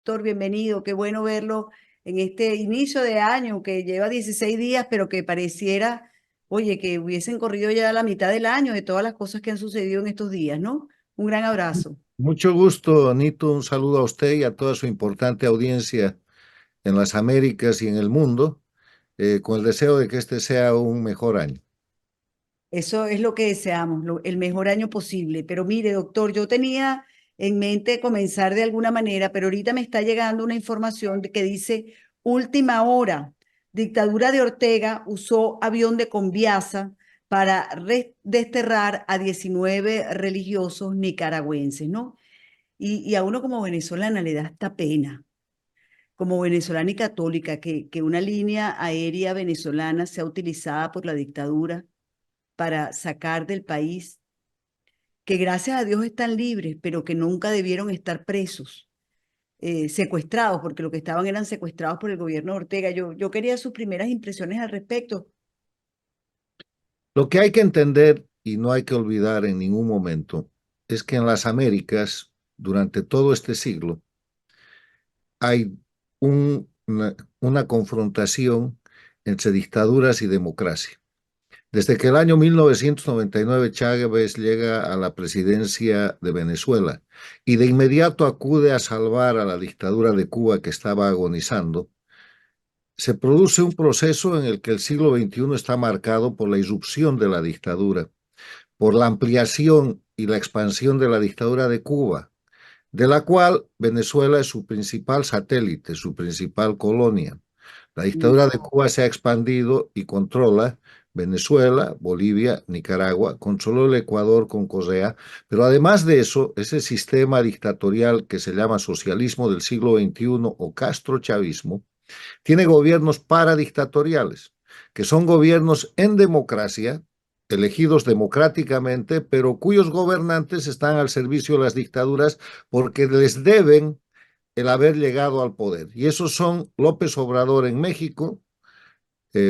Doctor, bienvenido. Qué bueno verlo en este inicio de año que lleva 16 días, pero que pareciera, oye, que hubiesen corrido ya la mitad del año de todas las cosas que han sucedido en estos días, ¿no? Un gran abrazo. Mucho gusto, Anito. Un saludo a usted y a toda su importante audiencia en las Américas y en el mundo, con el deseo de que este sea un mejor año. Eso es lo que deseamos, el mejor año posible. Pero mire, doctor, yo tenía en mente comenzar de alguna manera, pero ahorita me está llegando una información que dice, última hora, dictadura de Ortega usó avión de Conviasa para desterrar a 19 religiosos nicaragüenses, ¿no? Y a uno como venezolana le da esta pena, como venezolana y católica, que una línea aérea venezolana sea utilizada por la dictadura para sacar del país, que gracias a Dios están libres, pero que nunca debieron estar presos, secuestrados, porque lo que estaban eran secuestrados por el gobierno de Ortega. Yo quería sus primeras impresiones al respecto. Lo que hay que entender y no hay que olvidar en ningún momento es que en las Américas, durante todo este siglo, hay una confrontación entre dictaduras y democracia. Desde que el año 1999 Chávez llega a la presidencia de Venezuela y de inmediato acude a salvar a la dictadura de Cuba que estaba agonizando, se produce un proceso en el que el siglo XXI está marcado por la irrupción de la dictadura, por la ampliación y la expansión de la dictadura de Cuba, de la cual Venezuela es su principal satélite, su principal colonia. La Mm. dictadura de Cuba se ha expandido y controla Venezuela, Bolivia, Nicaragua, controló el Ecuador con Correa, pero además de eso, ese sistema dictatorial que se llama socialismo del siglo XXI o castrochavismo, tiene gobiernos paradictatoriales, que son gobiernos en democracia, elegidos democráticamente, pero cuyos gobernantes están al servicio de las dictaduras porque les deben el haber llegado al poder. Y esos son López Obrador en México,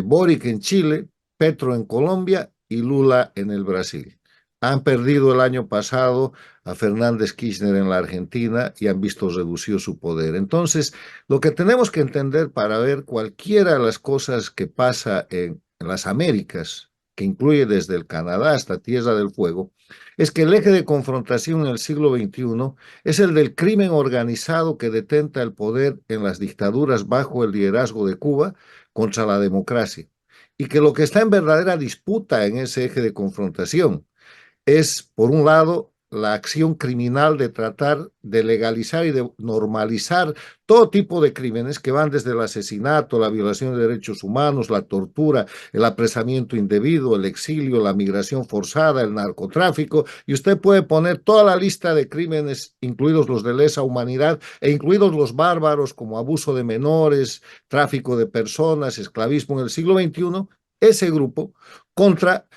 Boric en Chile, Petro en Colombia y Lula en el Brasil. Han perdido el año pasado a Fernández Kirchner en la Argentina y han visto reducido su poder. Entonces, lo que tenemos que entender para ver cualquiera de las cosas que pasa en las Américas, que incluye desde el Canadá hasta Tierra del Fuego, es que el eje de confrontación en el siglo XXI es el del crimen organizado que detenta el poder en las dictaduras bajo el liderazgo de Cuba contra la democracia. Y que lo que está en verdadera disputa en ese eje de confrontación es, por un lado, la acción criminal de tratar de legalizar y de normalizar todo tipo de crímenes que van desde el asesinato, la violación de derechos humanos, la tortura, el apresamiento indebido, el exilio, la migración forzada, el narcotráfico, y usted puede poner toda la lista de crímenes, incluidos los de lesa humanidad e incluidos los bárbaros como abuso de menores, tráfico de personas, esclavismo en el siglo XXI, ese grupo contra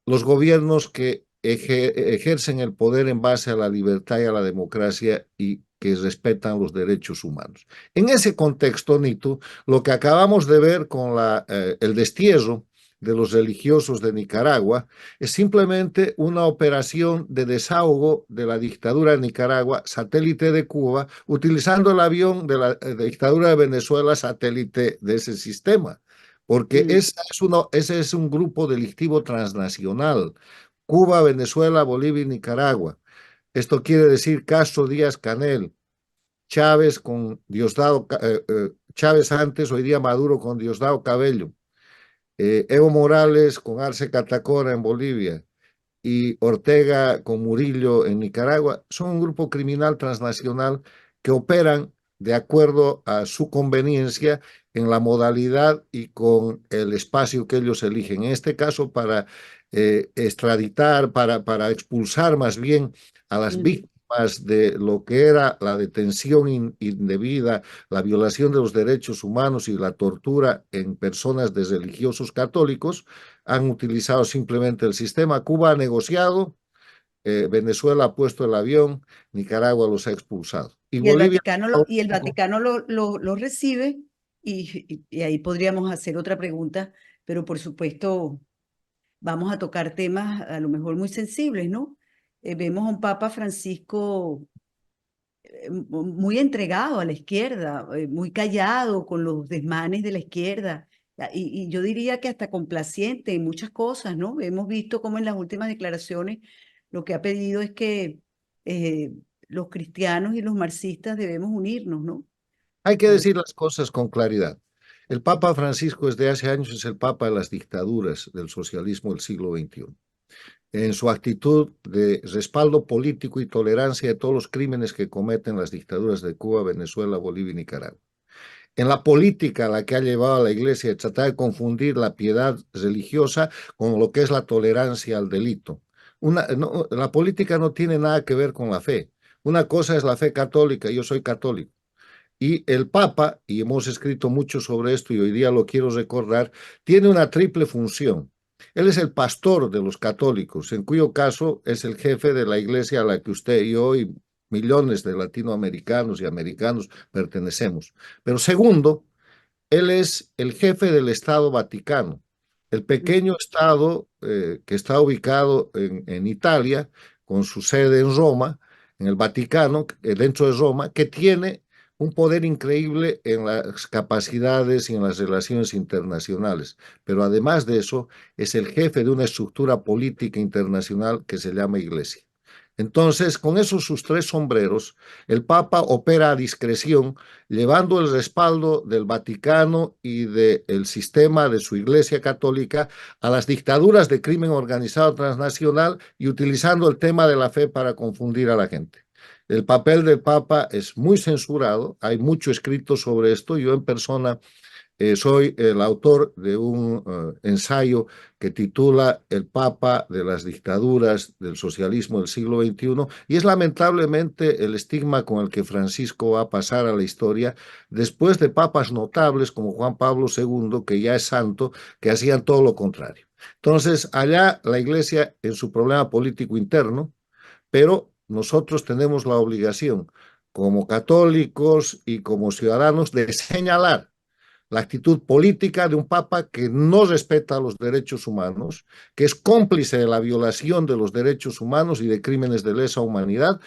los gobiernos que ejercen el poder en base a la libertad y a la democracia y que respetan los derechos humanos. En ese contexto, Nito, lo que acabamos de ver con el destierro de los religiosos de Nicaragua es simplemente una operación de desahogo de la dictadura de Nicaragua, satélite de Cuba, utilizando el avión de la dictadura de Venezuela, satélite de ese sistema porque Mm. ese es un grupo delictivo transnacional. Cuba, Venezuela, Bolivia y Nicaragua. Esto quiere decir Castro, Díaz, Canel, Chávez con Diosdado, Chávez antes, hoy día Maduro con Diosdado Cabello, Evo Morales con Arce Catacora en Bolivia y Ortega con Murillo en Nicaragua, son un grupo criminal transnacional que operan de acuerdo a su conveniencia en la modalidad y con el espacio que ellos eligen. En este caso, para extraditar, para expulsar más bien a las Mm. víctimas de lo que era la detención indebida, la violación de los derechos humanos y la tortura en personas de religiosos católicos, han utilizado simplemente el sistema. Cuba ha negociado, Venezuela ha puesto el avión, Nicaragua los ha expulsado. Y Y el Bolivia... Vaticano lo recibe, y ahí podríamos hacer otra pregunta, pero por supuesto vamos a tocar temas a lo mejor muy sensibles, ¿no? Vemos a un Papa Francisco muy entregado a la izquierda, muy callado con los desmanes de la izquierda. Y yo diría que hasta complaciente en muchas cosas, ¿no? Hemos visto cómo en las últimas declaraciones lo que ha pedido es que eh, los cristianos y los marxistas debemos unirnos, ¿no? Hay que Para- decir las cosas con claridad. El Papa Francisco desde hace años es el Papa de las dictaduras del socialismo del siglo XXI. En su actitud de respaldo político y tolerancia de todos los crímenes que cometen las dictaduras de Cuba, Venezuela, Bolivia y Nicaragua. En la política a la que ha llevado a la Iglesia de tratar de confundir la piedad religiosa con lo que es la tolerancia al delito. La política no tiene nada que ver con la fe. Una cosa es la fe católica, yo soy católico. Y el Papa, y hemos escrito mucho sobre esto y hoy día lo quiero recordar, tiene una triple función. Él es el pastor de los católicos, en cuyo caso es el jefe de la iglesia a la que usted y yo y millones de latinoamericanos y americanos pertenecemos. Pero segundo, él es el jefe del Estado Vaticano, el pequeño Estado que está ubicado en Italia, con su sede en Roma, en el Vaticano, dentro de Roma, que tiene un poder increíble en las capacidades y en las relaciones internacionales. Pero además de eso, es el jefe de una estructura política internacional que se llama Iglesia. Entonces, con esos sus tres sombreros, el Papa opera a discreción, llevando el respaldo del Vaticano y del sistema de su Iglesia Católica a las dictaduras de crimen organizado transnacional y utilizando el tema de la fe para confundir a la gente. El papel del Papa es muy censurado, hay mucho escrito sobre esto. Yo en persona soy el autor de un ensayo que titula El Papa de las dictaduras del socialismo del siglo XXI y es lamentablemente el estigma con el que Francisco va a pasar a la historia después de papas notables como Juan Pablo II, que ya es santo, que hacían todo lo contrario. Entonces, allá la Iglesia en su problema político interno, pero nosotros tenemos la obligación como católicos y como ciudadanos de señalar la actitud política de un papa que no respeta los derechos humanos, que es cómplice de la violación de los derechos humanos y de crímenes de lesa humanidad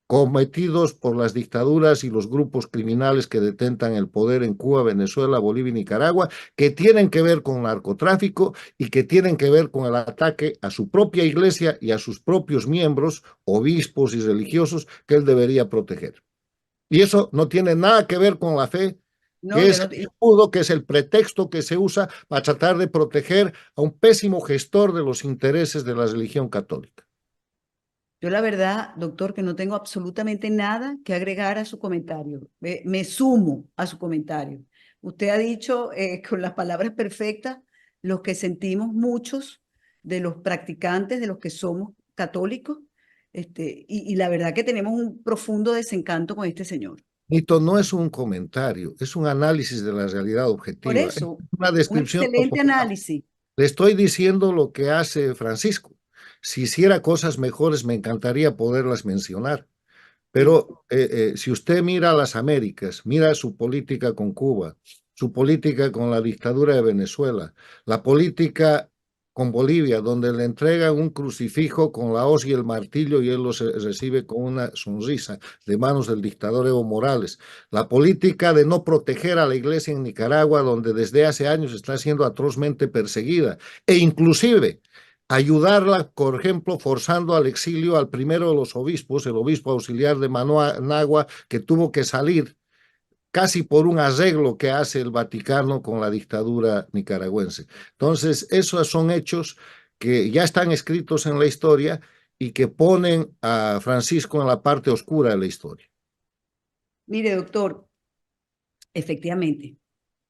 cometidos por las dictaduras y los grupos criminales que detentan el poder en Cuba, Venezuela, Bolivia y Nicaragua, que tienen que ver con narcotráfico y que tienen que ver con el ataque a su propia iglesia y a sus propios miembros, obispos y religiosos que él debería proteger. Y eso no tiene nada que ver con la fe, No, que yo es no, el escudo, que es el pretexto que se usa para tratar de proteger a un pésimo gestor de los intereses de la religión católica. yo la verdad, doctor, que no tengo absolutamente nada que agregar a su comentario. Me sumo a su comentario. Usted ha dicho con las palabras perfectas lo que sentimos muchos de los practicantes, de los que somos católicos, y la verdad que tenemos un profundo desencanto con este señor. Nito, no es un comentario, es un análisis de la realidad Por objetiva, es eso, una un descripción excelente topográfica. análisis. Le estoy diciendo lo que hace Francisco. Si hiciera cosas mejores, me encantaría poderlas mencionar. Sí. Pero si usted mira las Américas, mira su política con Cuba, su política con la dictadura de Venezuela, la política con Bolivia, donde le entregan un crucifijo con la hoz y el martillo y él los recibe con una sonrisa de manos del dictador Evo Morales, la política de no proteger a la iglesia en Nicaragua, donde desde hace años está siendo atrozmente perseguida, e inclusive ayudarla, por ejemplo, forzando al exilio al primero de los obispos, el obispo auxiliar de Managua, que tuvo que salir casi por un arreglo que hace el Vaticano con la dictadura nicaragüense. Entonces, esos son hechos que ya están escritos en la historia y que ponen a Francisco en la parte oscura de la historia. Mire, doctor, efectivamente,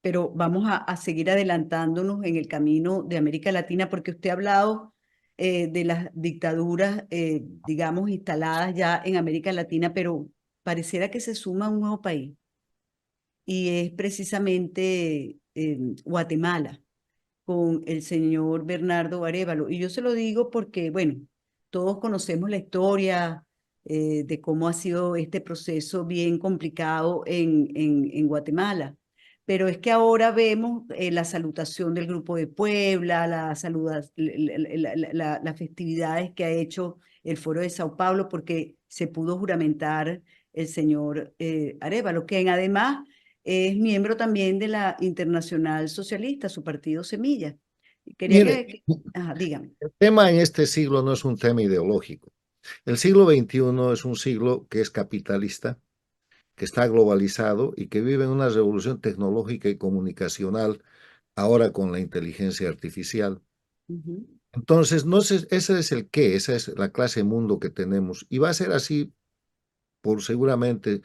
pero vamos a seguir adelantándonos en el camino de América Latina porque usted ha hablado de las dictaduras, digamos, instaladas ya en América Latina, pero pareciera que se suma un nuevo país y es precisamente Guatemala con el señor Bernardo Arévalo. Y yo se lo digo porque, bueno, todos conocemos la historia de cómo ha sido este proceso bien complicado en Guatemala. Pero es que ahora vemos la salutación del Grupo de Puebla, las festividades que ha hecho el Foro de Sao Paulo, porque se pudo juramentar el señor Arévalo, quien además es miembro también de la Internacional Socialista, su partido Semilla. Quería Mire, ajá, dígame. el tema en este siglo no es un tema ideológico. El siglo XXI es un siglo que es capitalista, que está globalizado y que vive en una revolución tecnológica y comunicacional ahora con la inteligencia artificial. Ujú. Entonces, no sé, ese es el qué, esa es la clase de mundo que tenemos y va a ser así por seguramente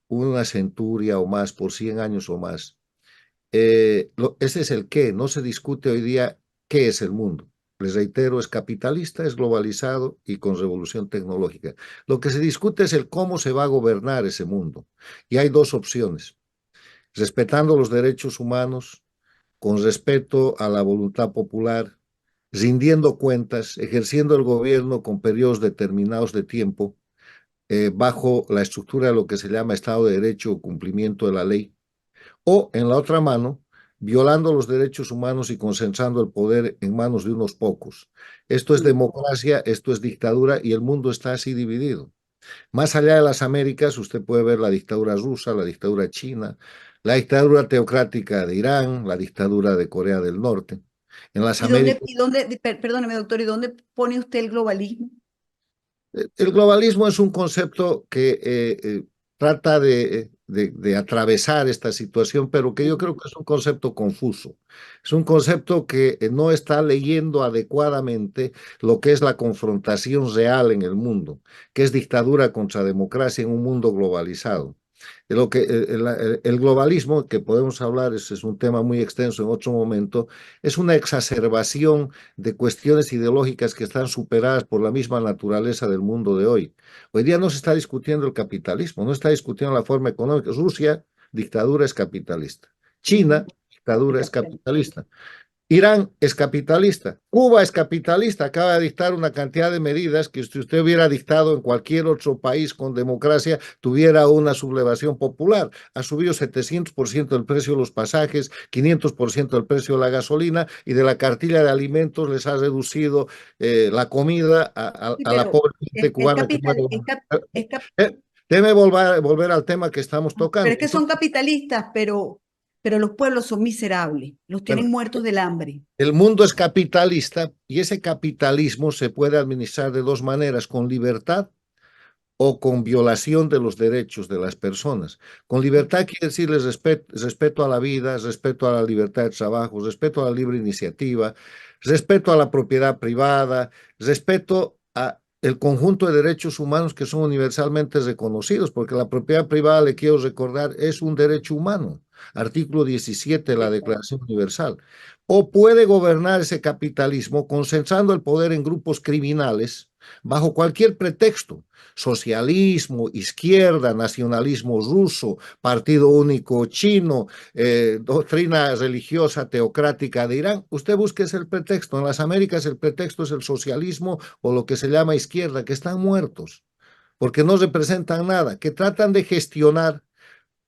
una centuria o más, por 100 años o más. Ese es el qué, no se discute hoy día qué es el mundo. Les reitero, es capitalista, es globalizado y con revolución tecnológica. Lo que se discute es el cómo se va a gobernar ese mundo. Y hay dos opciones: respetando los derechos humanos, con respeto a la voluntad popular, rindiendo cuentas, ejerciendo el gobierno con periodos determinados de tiempo, bajo la estructura de lo que se llama Estado de Derecho o cumplimiento de la ley, o en la otra mano, violando los derechos humanos y concentrando el poder en manos de unos pocos. Esto es Mm. democracia, esto es dictadura y el mundo está así dividido. Más allá de las Américas, usted puede ver la dictadura rusa, la dictadura china, la dictadura teocrática de Irán, la dictadura de Corea del Norte. En las Américas, Perdóneme, doctor, ¿y dónde pone usted el globalismo? el globalismo es un concepto que trata de atravesar esta situación, pero que yo creo Ujú. que es un concepto confuso. Es un concepto que no está leyendo adecuadamente lo que es la confrontación real en el mundo, que es dictadura contra democracia en un mundo globalizado. Lo que, el globalismo, que podemos hablar, es un tema muy extenso en otro momento, es una exacerbación de cuestiones ideológicas que están superadas por la misma naturaleza del mundo de hoy. Hoy día no se está discutiendo el capitalismo, no se está discutiendo la forma económica. Rusia, dictadura, es capitalista. Ujú. China, El dictadura, es capital. capitalista. Irán es capitalista, Cuba es capitalista, acaba de dictar una cantidad de medidas que si usted hubiera dictado en cualquier otro país con democracia, tuviera una sublevación popular. Ha subido 700% el precio de los pasajes, 500% el precio de la gasolina y de la cartilla de alimentos les ha reducido la comida Sí, a la pero pobre gente el cubana que muere. capital, Déjeme volver al tema que estamos pero tocando. es que son capitalistas, pero los pueblos son miserables, los Bueno, tienen muertos del hambre. el mundo es capitalista y ese capitalismo se puede administrar de dos maneras: con libertad o con violación de los derechos de las personas. Con libertad quiere decir respeto a la vida, respeto a la libertad de trabajo, respeto a la libre iniciativa, respeto a la propiedad privada, respeto a el conjunto de derechos humanos que son universalmente reconocidos, porque la propiedad privada, le quiero recordar, es un derecho humano, artículo 17 de la Declaración Universal. O puede gobernar ese capitalismo concentrando el poder en grupos criminales bajo cualquier pretexto: socialismo, izquierda, nacionalismo ruso, partido único chino, doctrina religiosa teocrática de Irán. Usted busque el pretexto. En las Américas el pretexto es el socialismo o lo que se llama izquierda, que están muertos porque no representan nada, que tratan de gestionar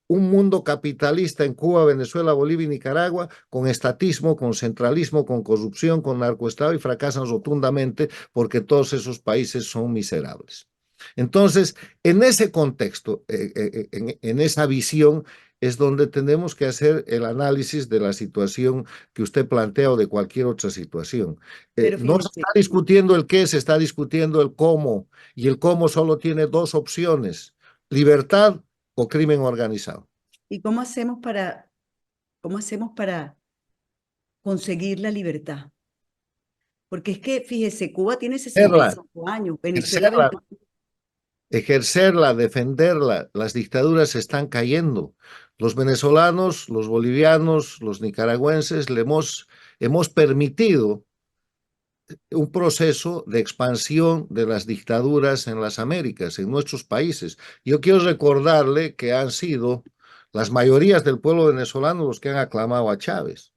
un mundo capitalista en Cuba, Venezuela, Bolivia y Nicaragua, con estatismo, con centralismo, con corrupción, con narcoestado, y fracasan rotundamente porque todos esos países son miserables. Entonces, en ese contexto, en esa visión, es donde tenemos que hacer el análisis de la situación que usted plantea o de cualquier otra situación. Pero No se está fíjese, discutiendo el qué, se está discutiendo el cómo, y el cómo solo tiene dos opciones: libertad o crimen organizado. ¿y cómo hacemos para conseguir la libertad? Porque es que, fíjese, Cuba tiene Ejercerla, 65 años, Venezuela ejercerla, 20. ejercerla, defenderla. Las dictaduras están cayendo. Los venezolanos, los bolivianos, los nicaragüenses hemos permitido un proceso de expansión de las dictaduras en las Américas, en nuestros países. Yo quiero recordarle que han sido las mayorías del pueblo venezolano los que han aclamado a Chávez.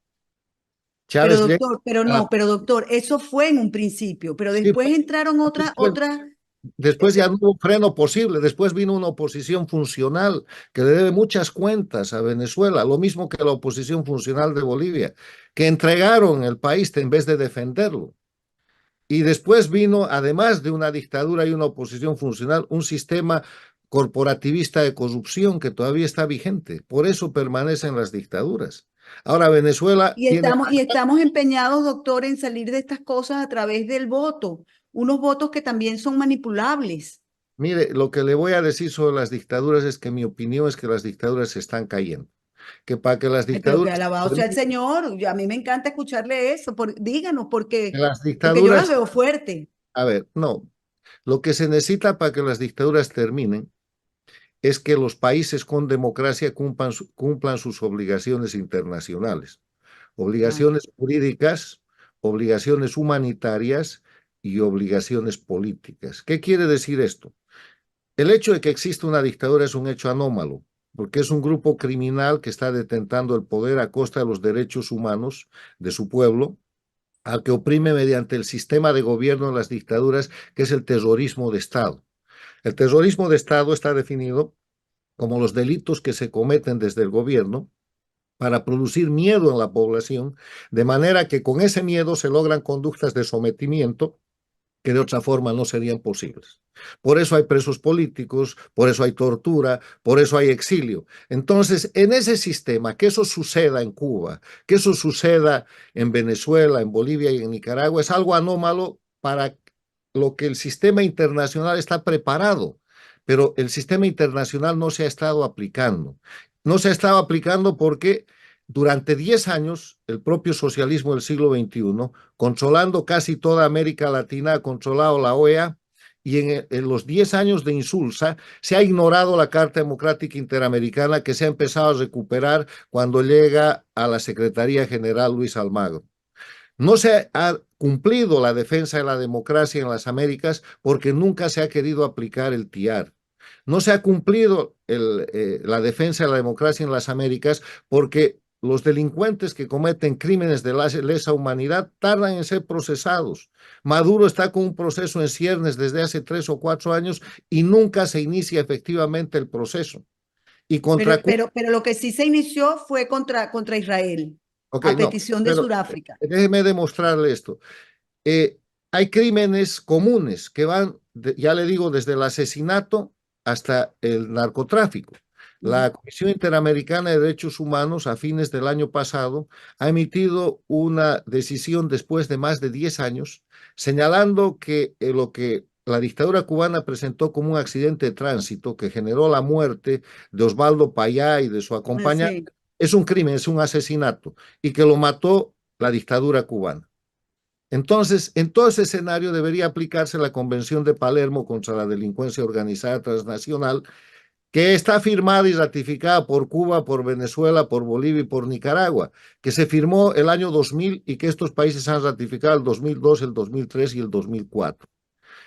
Pero Chávez llega doctor, pero a... no, pero doctor, eso fue en un principio, pero Sí, después entraron otras, después ya no hubo freno posible, después vino una oposición funcional que le debe muchas cuentas a Venezuela, lo mismo que la oposición funcional de Bolivia, que entregaron el país en vez de defenderlo. Y después vino, además de una dictadura y una oposición funcional, un sistema corporativista de corrupción que todavía está vigente. Por eso permanecen las dictaduras. Ahora Venezuela tiene, Y estamos empeñados, doctor, en salir de estas cosas a través del voto, unos votos que también son manipulables. mire, lo que le voy a decir sobre las dictaduras es que mi opinión es que las dictaduras se están cayendo, que para que las Ay, pero que dictaduras, alabado sea el Señor. A mí me encanta escucharle eso. Díganos por que qué. las Porque yo las dictaduras, veo fuerte. a ver, no, lo que se necesita para que las dictaduras terminen es que los países con democracia cumplan sus obligaciones internacionales, Ah, obligaciones jurídicas, obligaciones humanitarias y obligaciones políticas. ¿Qué quiere decir esto? El hecho de que exista una dictadura es un hecho anómalo, porque es un grupo criminal que está detentando el poder a costa de los derechos humanos de su pueblo, al que oprime mediante el sistema de gobierno de las dictaduras, que es el terrorismo de Estado. El terrorismo de Estado está definido como los delitos que se cometen desde el gobierno para producir miedo en la población, de manera que con ese miedo se logran conductas de sometimiento que de otra forma no serían posibles. Por eso hay presos políticos, por eso hay tortura, por eso hay exilio. Entonces, en ese sistema, que eso suceda en Cuba, que eso suceda en Venezuela, en Bolivia y en Nicaragua, es algo anómalo para lo que el sistema internacional está preparado, pero el sistema internacional no se ha estado aplicando. No se ha estado aplicando porque durante 10 años el propio socialismo del siglo XXI, controlando casi toda América Latina, ha controlado la OEA y en los 10 años de Insulsa se ha ignorado la Carta Democrática Interamericana que se ha empezado a recuperar cuando llega a la Secretaría General Luis Almagro. No se ha cumplido la defensa de la democracia en las Américas porque nunca se ha querido aplicar el TIAR. No se ha cumplido la defensa de la democracia en las Américas porque los delincuentes que cometen crímenes de lesa humanidad tardan en ser procesados. Maduro está con un proceso en ciernes desde hace 3 o 4 años y nunca se inicia efectivamente el proceso. Y contra Cuba, pero lo que sí se inició fue contra Israel, ok, a no, petición de pero Sudáfrica. déjeme demostrarle esto. Hay crímenes comunes que van, ya le digo, desde el asesinato hasta el narcotráfico. Ujú. La Comisión Interamericana de Derechos Humanos a fines del año pasado ha emitido una decisión después de más de 10 años señalando que lo que la dictadura cubana presentó como un accidente de tránsito que generó la muerte de Osvaldo Payá y de su Sí. acompañante es un crimen, es un asesinato y que lo mató la dictadura cubana. Entonces, en todo ese escenario debería aplicarse la Convención de Palermo contra la delincuencia organizada transnacional, que está firmada y ratificada por Cuba, por Venezuela, por Bolivia y por Nicaragua, que se firmó el año 2000 y que estos países han ratificado el 2002, el 2003 y el 2004.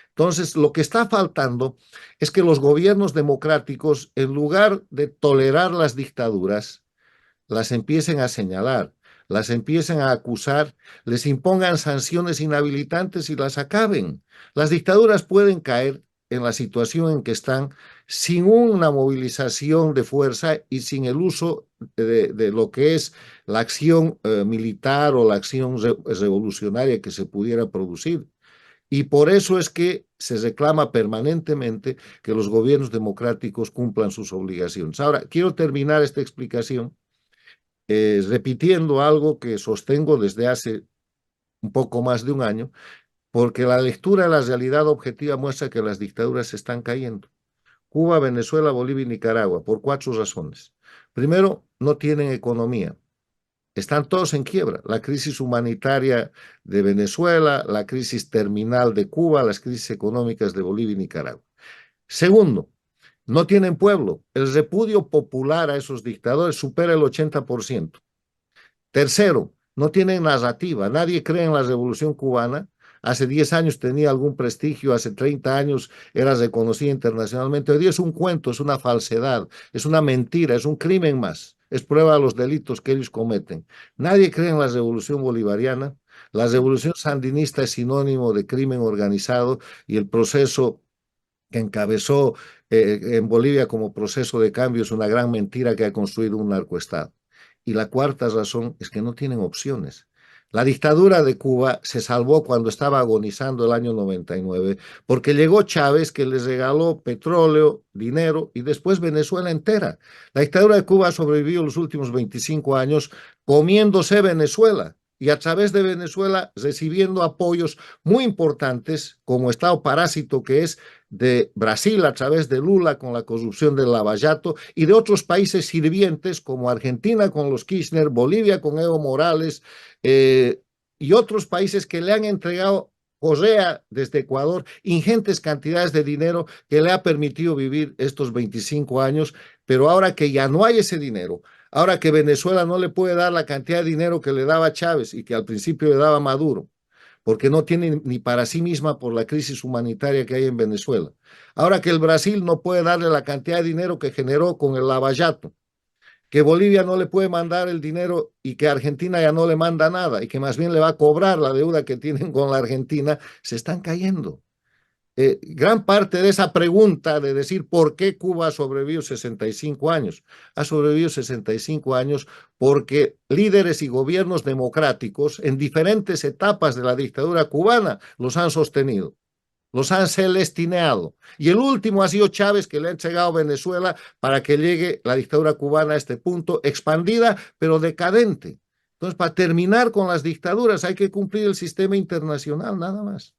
Entonces, lo que está faltando es que los gobiernos democráticos, en lugar de tolerar las dictaduras, las empiecen a señalar, las empiecen a acusar, les impongan sanciones inhabilitantes y las acaben. Las dictaduras pueden caer en la situación en que están sin una movilización de fuerza y sin el uso de lo que es la acción militar o la acción revolucionaria que se pudiera producir. Y por eso es que se reclama permanentemente que los gobiernos democráticos cumplan sus obligaciones. Ahora, quiero terminar esta explicación repitiendo algo que sostengo desde hace un poco más de un año, porque la lectura de la realidad objetiva muestra que las dictaduras se están cayendo. Cuba, Venezuela, Bolivia y Nicaragua, por 4 razones. Primero, no tienen economía. Están todos en quiebra. La crisis humanitaria de Venezuela, la crisis terminal de Cuba, las crisis económicas de Bolivia y Nicaragua. Segundo, no tienen pueblo. El repudio popular a esos dictadores supera el 80%. Tercero, no tienen narrativa. Nadie cree en la Revolución Cubana. Hace 10 años tenía algún prestigio, hace 30 años era reconocida internacionalmente. Hoy día es un cuento, es una falsedad, es una mentira, es un crimen más. Es prueba de los delitos que ellos cometen. Nadie cree en la Revolución Bolivariana. La Revolución Sandinista es sinónimo de crimen organizado y el proceso que encabezó en Bolivia como proceso de cambio es una gran mentira que ha construido un narcoestado. Y la cuarta razón es que no tienen opciones. La dictadura de Cuba se salvó cuando estaba agonizando el año 99, porque llegó Chávez que les regaló petróleo, dinero y después Venezuela entera. La dictadura de Cuba sobrevivió los últimos 25 años comiéndose Venezuela y a través de Venezuela recibiendo apoyos muy importantes como Estado parásito que es de Brasil a través de Lula con la corrupción del Lavallato y de otros países sirvientes como Argentina con los Kirchner, Bolivia con Evo Morales, eh, y otros países que le han entregado Correa desde Ecuador ingentes cantidades de dinero que le ha permitido vivir estos 25 años, pero ahora que ya no hay ese dinero, ahora que Venezuela no le puede dar la cantidad de dinero que le daba Chávez y que al principio le daba Maduro, porque no tiene ni para sí misma por la crisis humanitaria que hay en Venezuela. Ahora que el Brasil no puede darle la cantidad de dinero que generó con el lavallato, que Bolivia no le puede mandar el dinero y que Argentina ya no le manda nada y que más bien le va a cobrar la deuda que tienen con la Argentina, se están cayendo. Gran parte de esa pregunta de decir por qué Cuba ha sobrevivido 65 años, ha sobrevivido 65 años porque líderes y gobiernos democráticos en diferentes etapas de la dictadura cubana los han sostenido, los han celestineado. Y el último ha sido Chávez, que le ha entregado a Venezuela para que llegue la dictadura cubana a este punto, expandida, pero decadente. Entonces, para terminar con las dictaduras hay que cumplir el sistema internacional, nada más.